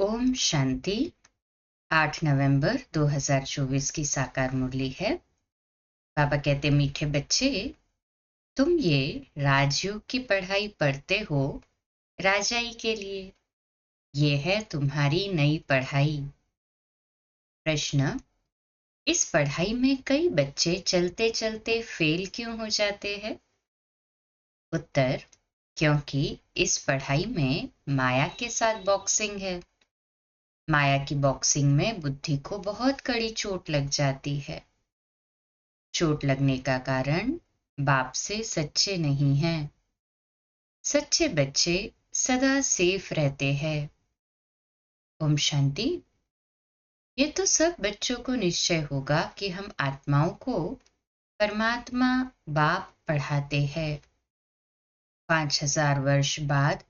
ओम शांति। 8 नवंबर 2024 की साकार मुरली है। बाबा कहते, मीठे बच्चे, तुम ये राजयोग की पढ़ाई पढ़ते हो राजाई के लिए। ये है तुम्हारी नई पढ़ाई। प्रश्न, इस पढ़ाई में कई बच्चे चलते चलते फेल क्यों हो जाते हैं? उत्तर, क्योंकि इस पढ़ाई में माया के साथ बॉक्सिंग है। माया की बॉक्सिंग में बुद्धि को बहुत कड़ी चोट लग जाती है। चोट लगने का कारण बाप से सच्चे नहीं हैं। सच्चे बच्चे सदा सेफ रहते हैं। ओम शांति। ये तो सब बच्चों को निश्चय होगा कि हम आत्माओं को परमात्मा बाप पढ़ाते हैं। 5000 वर्ष बाद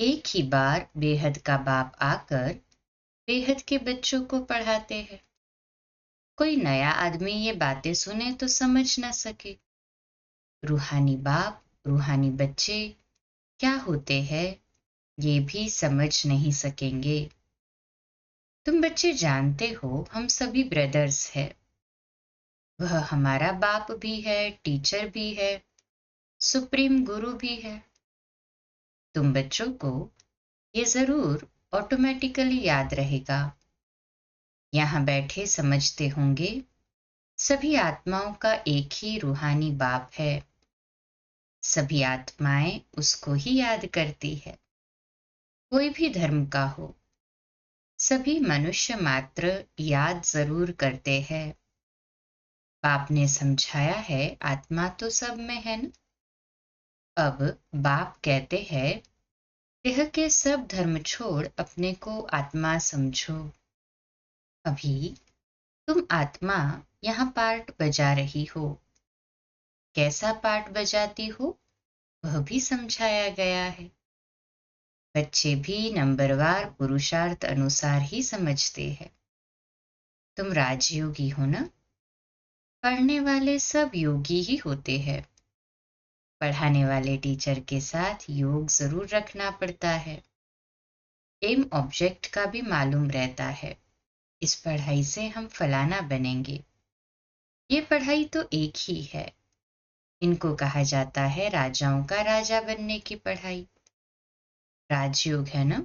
एक ही बार बेहद का बाप आकर बेहद के बच्चों को पढ़ाते हैं। कोई नया आदमी ये बातें सुने तो समझ ना सके। रूहानी बाप, रूहानी बच्चे क्या होते हैं ये भी समझ नहीं सकेंगे। तुम बच्चे जानते हो हम सभी ब्रदर्स हैं। वह हमारा बाप भी है, टीचर भी है, सुप्रीम गुरु भी है। तुम बच्चों को ये जरूर ऑटोमेटिकली याद रहेगा। यहाँ बैठे समझते होंगे सभी आत्माओं का एक ही रूहानी बाप है। सभी आत्माएं उसको ही याद करती है। कोई भी धर्म का हो, सभी मनुष्य मात्र याद जरूर करते हैं। बाप ने समझाया है आत्मा तो सब में है न। अब बाप कहते हैं देह के सब धर्म छोड़ अपने को आत्मा समझो। अभी तुम आत्मा यहाँ पार्ट बजा रही हो। कैसा पार्ट बजाती हो वह भी समझाया गया है। बच्चे भी नंबरवार पुरुषार्थ अनुसार ही समझते हैं। तुम राजयोगी हो ना। पढ़ने वाले सब योगी ही होते हैं। पढ़ाने वाले टीचर के साथ योग जरूर रखना पड़ता है। एम ऑब्जेक्ट का भी मालूम रहता है। इस पढ़ाई से हम फलाना बनेंगे। ये पढ़ाई तो एक ही है। इनको कहा जाता है राजाओं का राजा बनने की पढ़ाई। राजयोग है ना।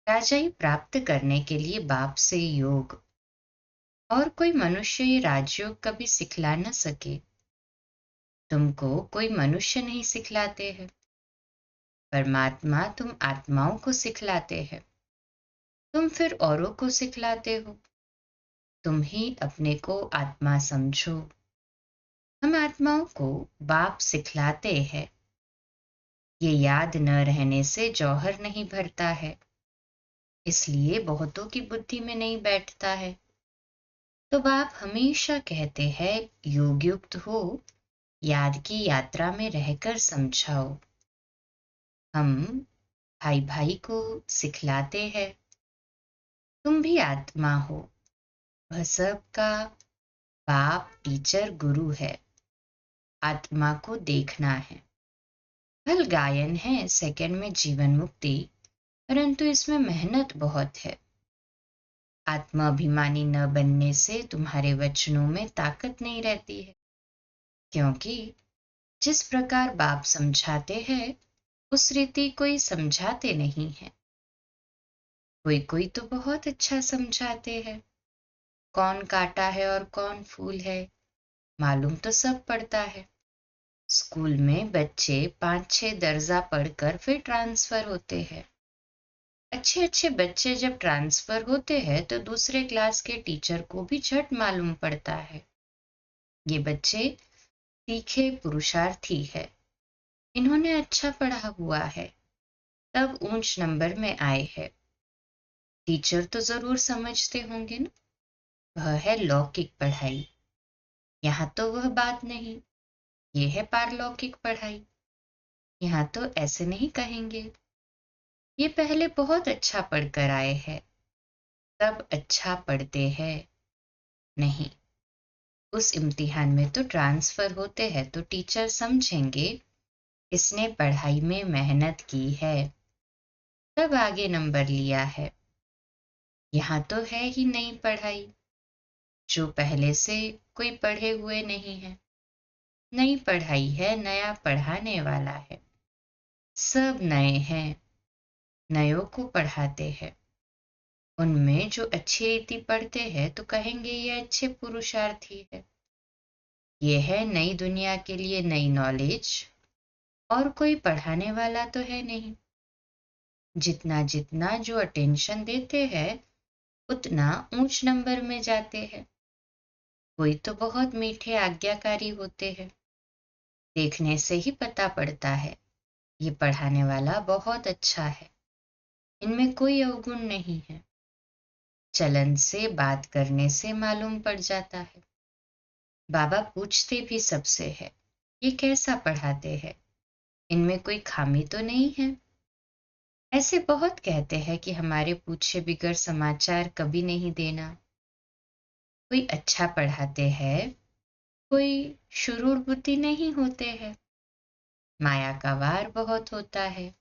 राजाई प्राप्त करने के लिए बाप से योग। और कोई मनुष्य ये राजयोग कभी सिखला न सके। तुमको कोई मनुष्य नहीं सिखलाते हैं। परमात्मा तुम आत्माओं को सिखलाते हैं। तुम फिर औरों को सिखलाते हो। तुम ही अपने को आत्मा समझो। हम आत्माओं को बाप सिखलाते हैं। ये याद न रहने से जौहर नहीं भरता है, इसलिए बहुतों की बुद्धि में नहीं बैठता है। तो बाप हमेशा कहते हैं योग युक्त हो, याद की यात्रा में रहकर समझाओ। हम भाई भाई को सिखलाते हैं। तुम भी आत्मा हो। वह सबका बाप, टीचर, गुरु है। आत्मा को देखना है। फल गायन है सेकंड में जीवन मुक्ति, परंतु इसमें मेहनत बहुत है। आत्माभिमानी न बनने से तुम्हारे वचनों में ताकत नहीं रहती है, क्योंकि जिस प्रकार बाप समझाते हैं उस रीति कोई समझाते नहीं है। कोई कोई तो बहुत अच्छा समझाते हैं। कौन कांटा है और कौन फूल है मालूम तो सब पड़ता है। स्कूल में बच्चे 5-6 दर्जा पढ़कर फिर ट्रांसफर होते हैं। अच्छे अच्छे बच्चे जब ट्रांसफर होते हैं तो दूसरे क्लास के टीचर को भी झट मालूम पड़ता है ये बच्चे तीखे पुरुषार्थी है। इन्होंने अच्छा पढ़ा हुआ है, तब ऊंच नंबर में आए हैं। टीचर तो जरूर समझते होंगे ना। वह है लौकिक पढ़ाई। यहाँ तो वह बात नहीं। ये है पारलौकिक पढ़ाई। यहाँ तो ऐसे नहीं कहेंगे ये पहले बहुत अच्छा पढ़कर आए हैं तब अच्छा पढ़ते हैं। नहीं, उस इम्तिहान में तो ट्रांसफर होते हैं तो टीचर समझेंगे इसने पढ़ाई में मेहनत की है, तब आगे नंबर लिया है। यहाँ तो है ही नई पढ़ाई, जो पहले से कोई पढ़े हुए नहीं है। नई पढ़ाई है, नया पढ़ाने वाला है। सब नए हैं, नयों को पढ़ाते हैं। उनमें जो अच्छी रीति पढ़ते हैं तो कहेंगे ये अच्छे पुरुषार्थी है। ये है नई दुनिया के लिए नई नॉलेज, और कोई पढ़ाने वाला तो है नहीं। जितना जितना जो अटेंशन देते हैं उतना ऊंच नंबर में जाते हैं। कोई तो बहुत मीठे आज्ञाकारी होते हैं, देखने से ही पता पड़ता है ये पढ़ाने वाला बहुत अच्छा है, इनमें कोई अवगुण नहीं है। चलन से, बात करने से मालूम पड़ जाता है। बाबा पूछते भी सबसे है, ये कैसा पढ़ाते हैं, इनमें कोई खामी तो नहीं है। ऐसे बहुत कहते हैं कि हमारे पूछे बिगर समाचार कभी नहीं देना। कोई अच्छा पढ़ाते हैं, कोई शुरूर बुद्धि नहीं होते हैं। माया का वार बहुत होता है,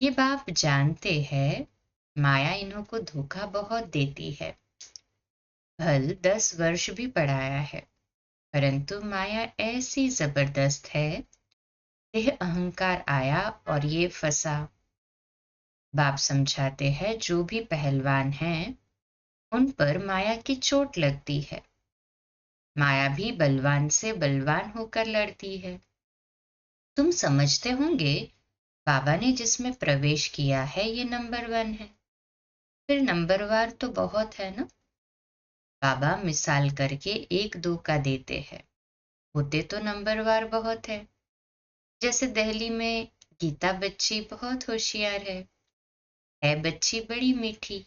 ये बाप जानते हैं। माया इन्हों को धोखा बहुत देती है। भल 10 वर्ष भी पढ़ाया है, परंतु माया ऐसी जबरदस्त है, देह अहंकार आया और ये फंसा। बाप समझाते हैं जो भी पहलवान हैं उन पर माया की चोट लगती है। माया भी बलवान से बलवान होकर लड़ती है। तुम समझते होंगे बाबा ने जिसमें प्रवेश किया है ये नंबर 1 है, फिर नंबरवार तो बहुत है ना। बाबा मिसाल करके 1 2 का देते हैं, होते तो नंबरवार बहुत है। जैसे दिल्ली में गीता बच्ची बहुत होशियार है बच्ची बड़ी मीठी।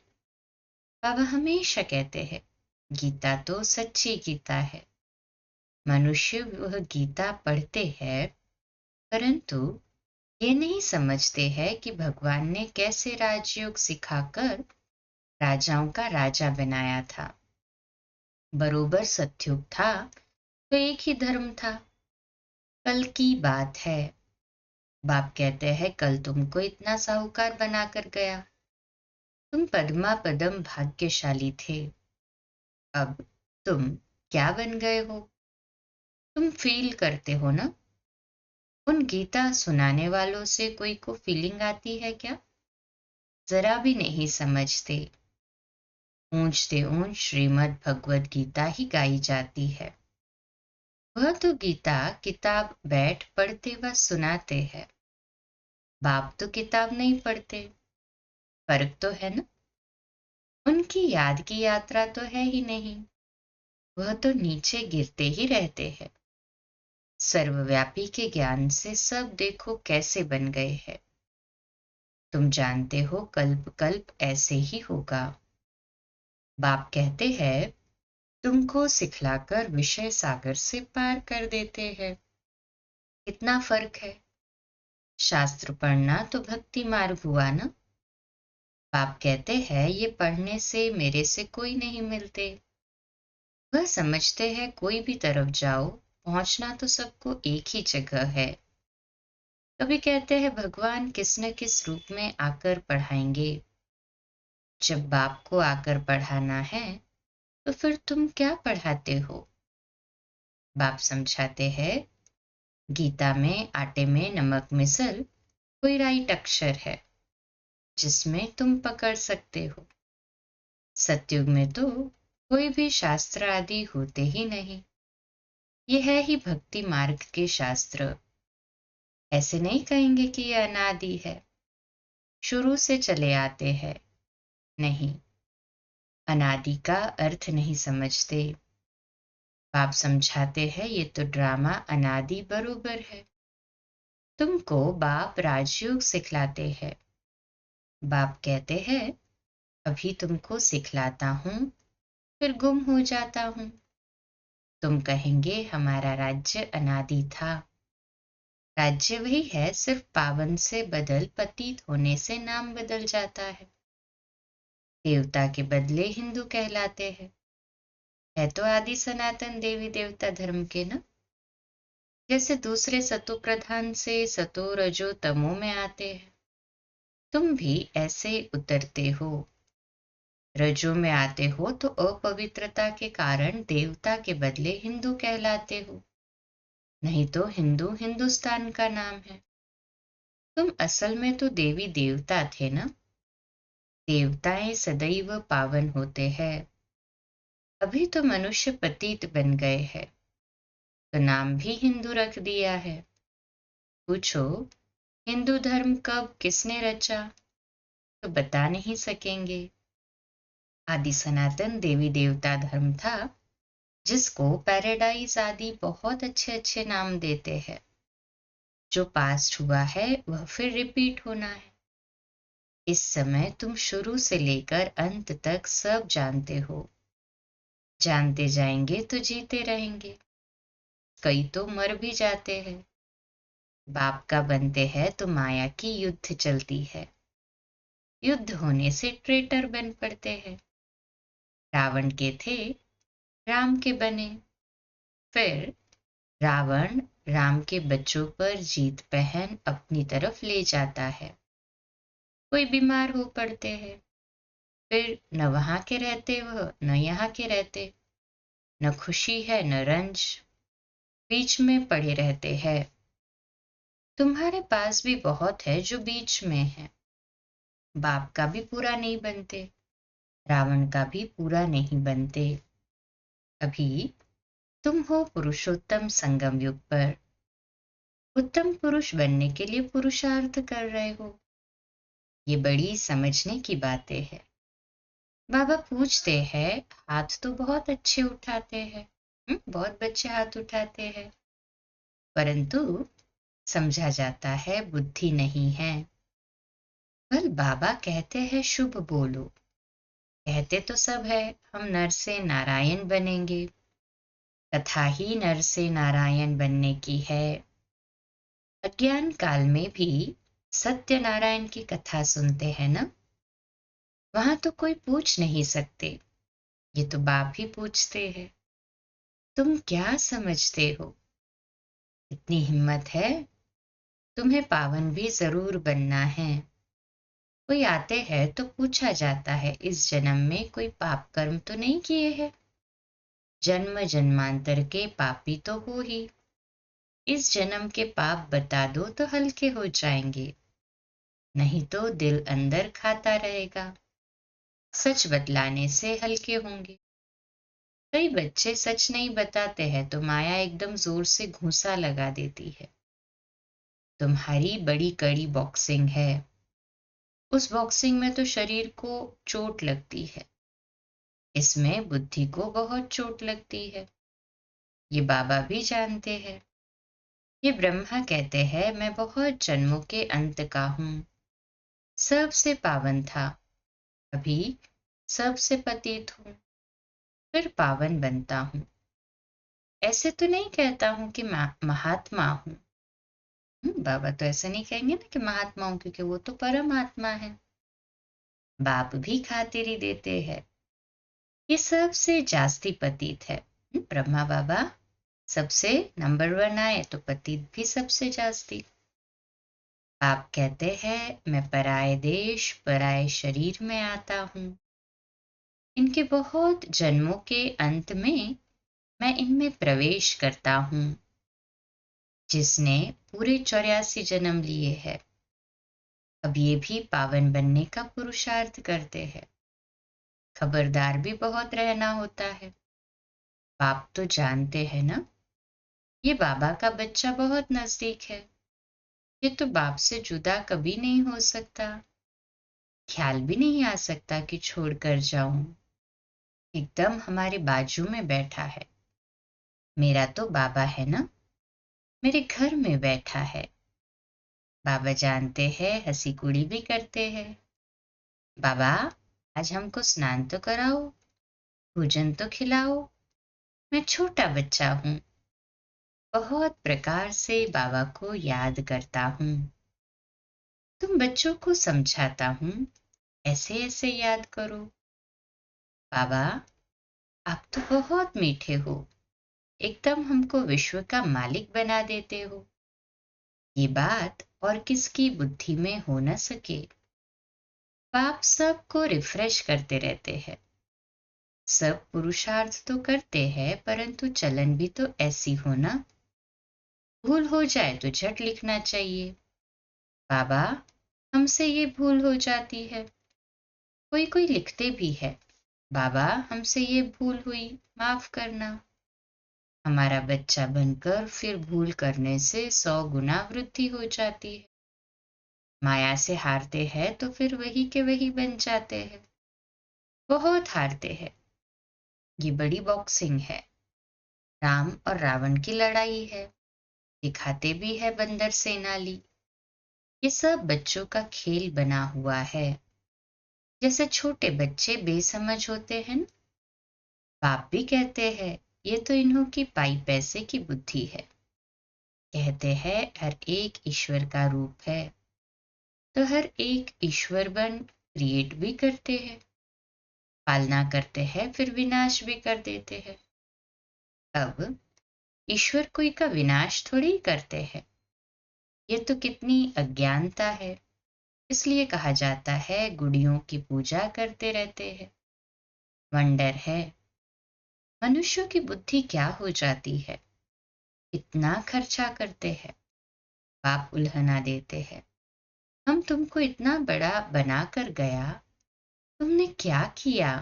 बाबा हमेशा कहते हैं गीता तो सच्ची गीता है। मनुष्य वह गीता पढ़ते हैं, परंतु ये नहीं समझते हैं कि भगवान ने कैसे राजयोग सिखाकर राजाओं का राजा बनाया था। बरोबर सत्युग था तो एक ही धर्म था। कल की बात है, बाप कहते हैं कल तुमको इतना साहूकार बनाकर गया, तुम पद्मा पदम भाग्यशाली थे। अब तुम क्या बन गए हो, तुम फील करते हो ना। उन गीता सुनाने वालों से कोई को फीलिंग आती है क्या? जरा भी नहीं समझते। ऊंच से ऊंच श्रीमद् भगवद गीता ही गाई जाती है। वह तो गीता किताब बैठ पढ़ते व सुनाते हैं। बाप तो किताब नहीं पढ़ते, फर्क तो है ना। उनकी याद की यात्रा तो है ही नहीं, वह तो नीचे गिरते ही रहते हैं। सर्वव्यापी के ज्ञान से सब देखो कैसे बन गए हैं। तुम जानते हो कल्प कल्प ऐसे ही होगा। बाप कहते हैं तुमको सिखलाकर विषय सागर से पार कर देते हैं। कितना फर्क है। शास्त्र पढ़ना तो भक्ति मार्ग हुआ ना। बाप कहते हैं ये पढ़ने से मेरे से कोई नहीं मिलते। वह समझते हैं कोई भी तरफ जाओ पहुंचना तो सबको एक ही जगह है। कभी कहते हैं भगवान किस न किस रूप में आकर पढ़ाएंगे। जब बाप को आकर पढ़ाना है तो फिर तुम क्या पढ़ाते हो? बाप समझाते हैं गीता में आटे में नमक मिसल कोई राइट अक्षर है जिसमें तुम पकड़ सकते हो। सतयुग में तो कोई भी शास्त्र आदि होते ही नहीं। ये है ही भक्ति मार्ग के शास्त्र। ऐसे नहीं कहेंगे कि ये अनादि है, शुरू से चले आते हैं। नहीं, अनादि का अर्थ नहीं समझते। बाप समझाते हैं ये तो ड्रामा अनादि बरोबर है। तुमको बाप राजयोग सिखलाते हैं। बाप कहते हैं अभी तुमको सिखलाता हूं, फिर गुम हो जाता हूं। तुम कहेंगे हमारा राज्य अनादि था। राज्य वही है, सिर्फ पावन से बदल पतित होने से नाम बदल जाता है। देवता के बदले हिंदू कहलाते हैं। है तो आदि सनातन देवी देवता धर्म के ना। जैसे दूसरे सतो प्रधान से सतो रजो तमो में आते हैं, तुम भी ऐसे उतरते हो। रजो में आते हो तो अपवित्रता के कारण देवता के बदले हिंदू कहलाते हो, नहीं तो हिंदू हिंदुस्तान का नाम है। तुम असल में तो देवी देवता थे ना। देवताएं सदैव पावन होते हैं। अभी तो मनुष्य पतित बन गए हैं, तो नाम भी हिंदू रख दिया है। पूछो हिंदू धर्म कब किसने रचा, तो बता नहीं सकेंगे। आदि सनातन देवी देवता धर्म था, जिसको पैराडाइज आदि बहुत अच्छे अच्छे नाम देते हैं। जो पास्ट हुआ है वह फिर रिपीट होना है। इस समय तुम शुरू से लेकर अंत तक सब जानते हो। जानते जाएंगे तो जीते रहेंगे। कई तो मर भी जाते हैं। बाप का बनते हैं तो माया की युद्ध चलती है। युद्ध होने से ट्रेटर बन पड़ते हैं। रावण के थे, राम के बने। फिर रावण राम के बच्चों पर जीत पहन अपनी तरफ ले जाता है। कोई बीमार हो पड़ते हैं, फिर न वहां के रहते वह न यहाँ के रहते। न खुशी है न रंज, बीच में पड़े रहते हैं। तुम्हारे पास भी बहुत है जो बीच में है। बाप का भी पूरा नहीं बनते, रावण का भी पूरा नहीं बनते। अभी तुम हो पुरुषोत्तम संगम युग पर। उत्तम पुरुष बनने के लिए पुरुषार्थ कर रहे हो। ये बड़ी समझने की बातें हैं। बाबा पूछते हैं, हाथ तो बहुत अच्छे उठाते हैं। बहुत बच्चे हाथ उठाते हैं, परंतु समझा जाता है बुद्धि नहीं है। बल बाबा कहते हैं शुभ बोलो। कहते तो सब है हम नर से नारायण बनेंगे। कथा ही नर से नारायण बनने की है। अज्ञान काल में भी सत्यनारायण की कथा सुनते हैं ना। वहां तो कोई पूछ नहीं सकते, ये तो बाप ही पूछते हैं। तुम क्या समझते हो? इतनी हिम्मत है? तुम्हें पावन भी जरूर बनना है। कोई आते हैं तो पूछा जाता है इस जन्म में कोई पाप कर्म तो नहीं किए हैं। जन्म जन्मांतर के पापी तो हो ही। इस जन्म के पाप बता दो तो हल्के हो जाएंगे, नहीं तो दिल अंदर खाता रहेगा। सच बतलाने से हल्के होंगे। कई बच्चे सच नहीं बताते हैं तो माया एकदम जोर से घूंसा लगा देती है। तुम्हारी बड़ी कड़ी बॉक्सिंग है। उस बॉक्सिंग में तो शरीर को चोट लगती है, इसमें बुद्धि को बहुत चोट लगती है। ये बाबा भी जानते हैं। ये ब्रह्मा कहते हैं मैं बहुत जन्मों के अंत का हूं। सबसे पावन था, अभी सबसे पतित हूं, फिर पावन बनता हूं। ऐसे तो नहीं कहता हूं कि महात्मा हूं। बाबा तो ऐसे नहीं कहेंगे ना कि महात्मा हूं, क्योंकि वो तो परमात्मा है। बाप भी खातिरी देते हैं। ये सबसे जास्ती पतित है। ब्रह्मा बाबा सबसे नंबर 1 आए तो पतित भी सबसे जास्ती। बाप कहते हैं मैं पराये देश पराये शरीर में आता हूं। इनके बहुत जन्मों के अंत में मैं इनमें प्रवेश करता हूं। जिसने पूरे 84 जन्म लिए हैं, अब ये भी पावन बनने का पुरुषार्थ करते हैं। खबरदार भी बहुत रहना होता है। बाप तो जानते हैं ना, ये बाबा का बच्चा बहुत नजदीक है। ये तो बाप से जुदा कभी नहीं हो सकता। ख्याल भी नहीं आ सकता कि छोड़कर जाऊं। एकदम हमारे बाजू में बैठा है। मेरा तो बाबा है ना, मेरे घर में बैठा है। बाबा जानते हैं, हंसी कुड़ी भी करते हैं। बाबा आज हमको स्नान तो कराओ, भोजन तो खिलाओ। मैं छोटा बच्चा हूं, बहुत प्रकार से बाबा को याद करता हूं। तुम बच्चों को समझाता हूं, ऐसे ऐसे याद करो। बाबा आप तो बहुत मीठे हो, एकदम हमको विश्व का मालिक बना देते हो। ये बात और किसकी बुद्धि में हो न सके। बाप सबको रिफ्रेश करते रहते हैं। सब पुरुषार्थ तो करते हैं, परंतु चलन भी तो ऐसी हो ना। भूल हो जाए तो झट लिखना चाहिए, बाबा हमसे ये भूल हो जाती है। कोई कोई लिखते भी है, बाबा हमसे ये भूल हुई, माफ करना। हमारा बच्चा बनकर फिर भूल करने से 100 गुना वृद्धि हो जाती है। माया से हारते हैं तो फिर वही के वही बन जाते हैं। बहुत हारते हैं। ये बड़ी बॉक्सिंग है। राम और रावण की लड़ाई है। दिखाते भी है बंदर सेनाली। ये सब बच्चों का खेल बना हुआ है। जैसे छोटे बच्चे बेसमझ होते हैं, बाप भी कहते हैं ये तो इन्हों की पाई पैसे की बुद्धि है। कहते हैं हर एक ईश्वर का रूप है, तो हर एक ईश्वर बन क्रिएट भी करते हैं, पालना करते हैं, फिर विनाश भी कर देते हैं। अब ईश्वर कोई का विनाश थोड़ी करते हैं। ये तो कितनी अज्ञानता है। इसलिए कहा जाता है गुड़ियों की पूजा करते रहते हैं। वंडर है मनुष्यों की बुद्धि क्या हो जाती है। इतना खर्चा करते हैं, बाप उल्हना देते हैं। हम तुमको इतना बड़ा बनाकर गया, तुमने क्या किया।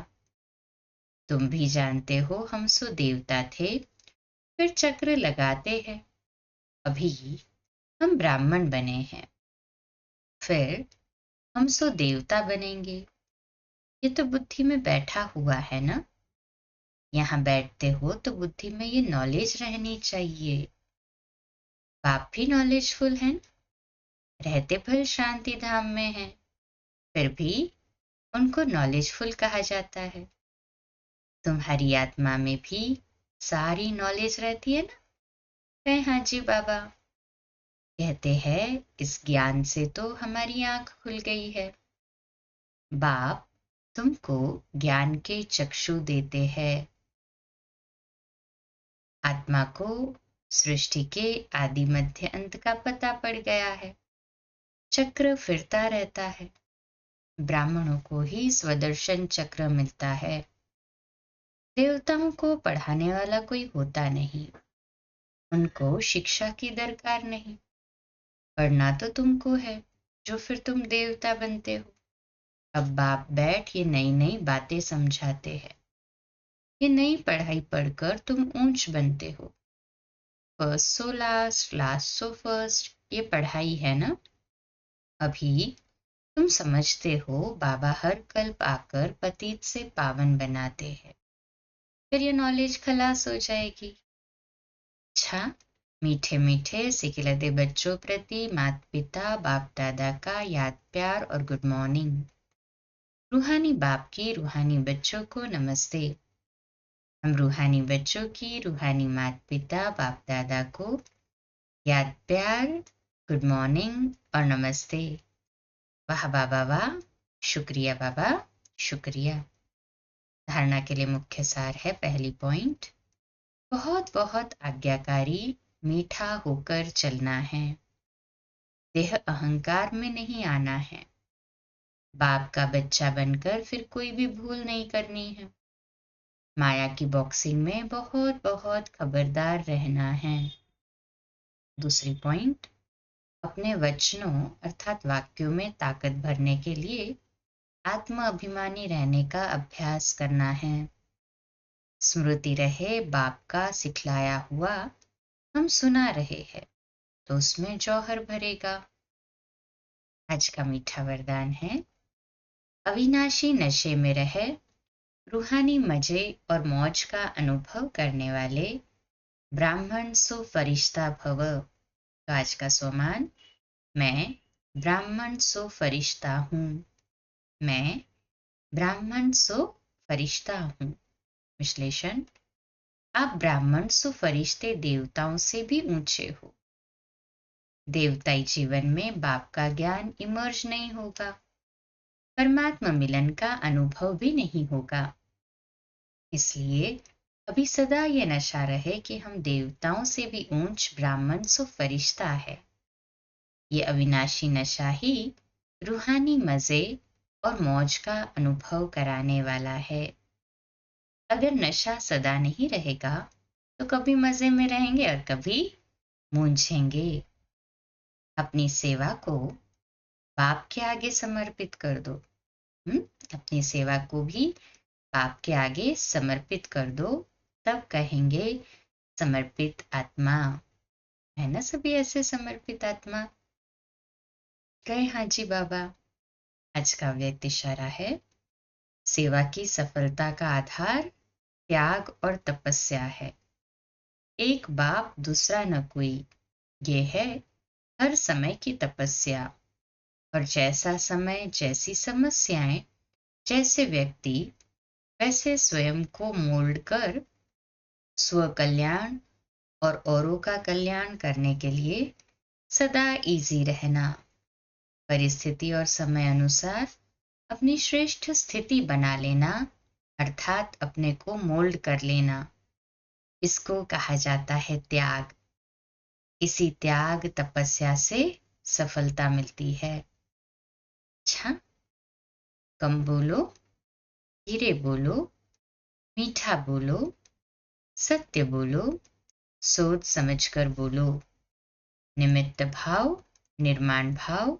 तुम भी जानते हो हम सो देवता थे, फिर चक्र लगाते हैं। अभी हम ब्राह्मण बने हैं, फिर हम सो देवता बनेंगे। ये तो बुद्धि में बैठा हुआ है ना। यहाँ बैठते हो तो बुद्धि में ये नॉलेज रहनी चाहिए। बाप भी नॉलेजफुल हैं, रहते भल शांति धाम में हैं, फिर भी उनको नॉलेजफुल कहा जाता है। तुम्हारी आत्मा में भी सारी नॉलेज रहती है ना। कहे हाँ जी बाबा। कहते हैं इस ज्ञान से तो हमारी आंख खुल गई है। बाप तुमको ज्ञान के चक्षु देते हैं। आत्मा को सृष्टि के आदि मध्य अंत का पता पड़ गया है। चक्र फिरता रहता है। ब्राह्मणों को ही स्वदर्शन चक्र मिलता है। देवताओं को पढ़ाने वाला कोई होता नहीं, उनको शिक्षा की दरकार नहीं। पढ़ना तो तुमको है, जो फिर तुम देवता बनते हो। अब बाप बैठ ये नई नई बातें समझाते हैं। ये नई पढ़ाई पढ़कर तुम ऊंच बनते हो। First so last, last so first, ये पढ़ाई है ना। अभी तुम समझते हो बाबा हर कल्प आकर पतित से पावन बनाते हैं, फिर ये नॉलेज खलास हो जाएगी। अच्छा, मीठे मीठे सिकिलते बच्चों प्रति माता पिता बाप दादा का याद प्यार और गुड मॉर्निंग। रूहानी बाप की रूहानी बच्चों को नमस्ते। हम रूहानी बच्चों की रूहानी माता पिता बाप दादा को याद प्यार, गुड मॉर्निंग और नमस्ते। वाह बाबा वाह, शुक्रिया बाबा, शुक्रिया। धारणा के लिए मुख्य सार है पहली पॉइंट, बहुत बहुत आज्ञाकारी मीठा होकर चलना है। देह अहंकार में नहीं आना है। बाप का बच्चा बनकर फिर कोई भी भूल नहीं करनी है। माया की बॉक्सिंग में बहुत बहुत खबरदार रहना है। दूसरी पॉइंट, अपने वचनों अर्थात वाक्यों में ताकत भरने के लिए आत्म अभिमानी रहने का अभ्यास करना है। स्मृति रहे बाप का सिखलाया हुआ हम सुना रहे हैं, तो उसमें जौहर भरेगा। आज का मीठा वरदान है, अविनाशी नशे में रहे रूहानी मजे और मौज का अनुभव करने वाले ब्राह्मण सो फरिश्ता भव। तो आज का स्वमान, मैं ब्राह्मण सो फरिश्ता हूँ। मैं ब्राह्मण सो फरिश्ता हूँ। विश्लेषण, आप ब्राह्मण सो फरिश्ते देवताओं से भी ऊंचे हो। देवताई जीवन में बाप का ज्ञान इमर्ज नहीं होगा, परमात्मा मिलन का अनुभव भी नहीं होगा। इसलिए अभी सदा ये नशा रहे कि हम देवताओं से भी ऊंच ब्राह्मण सो फरिश्ता है। ये अविनाशी नशा ही रूहानी मजे और मौज का अनुभव कराने वाला है। अगर नशा सदा नहीं रहेगा तो कभी मजे में रहेंगे और कभी मूंझेंगे। अपनी सेवा को बाप के आगे समर्पित कर दो। हम्म अपनी सेवा को भी बाप के आगे समर्पित कर दो, तब कहेंगे समर्पित आत्मा। है ना सभी ऐसे समर्पित आत्मा? कहे हाँ जी बाबा। आज का व्यक्त इशारा है, सेवा की सफलता का आधार त्याग और तपस्या है। एक बाप दूसरा न कोई, ये है हर समय की तपस्या। और जैसा समय जैसी समस्याएं, जैसे व्यक्ति वैसे स्वयं को मोल्ड कर स्व कल्याण और औरों का कल्याण करने के लिए सदा इजी रहना, परिस्थिति और समय अनुसार अपनी श्रेष्ठ स्थिति बना लेना, अर्थात अपने को मोल्ड कर लेना, इसको कहा जाता है त्याग। इसी त्याग तपस्या से सफलता मिलती है। अच्छा, कम बोलो, धीरे बोलो, मीठा बोलो, सत्य बोलो, सोच समझकर बोलो। निमित्त भाव, निर्माण भाव,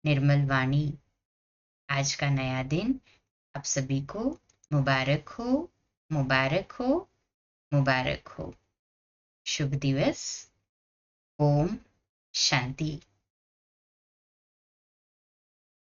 निर्मल वाणी। आज का नया दिन आप सभी को मुबारक हो, मुबारक हो, मुबारक हो। शुभ दिवस। ओम शांति।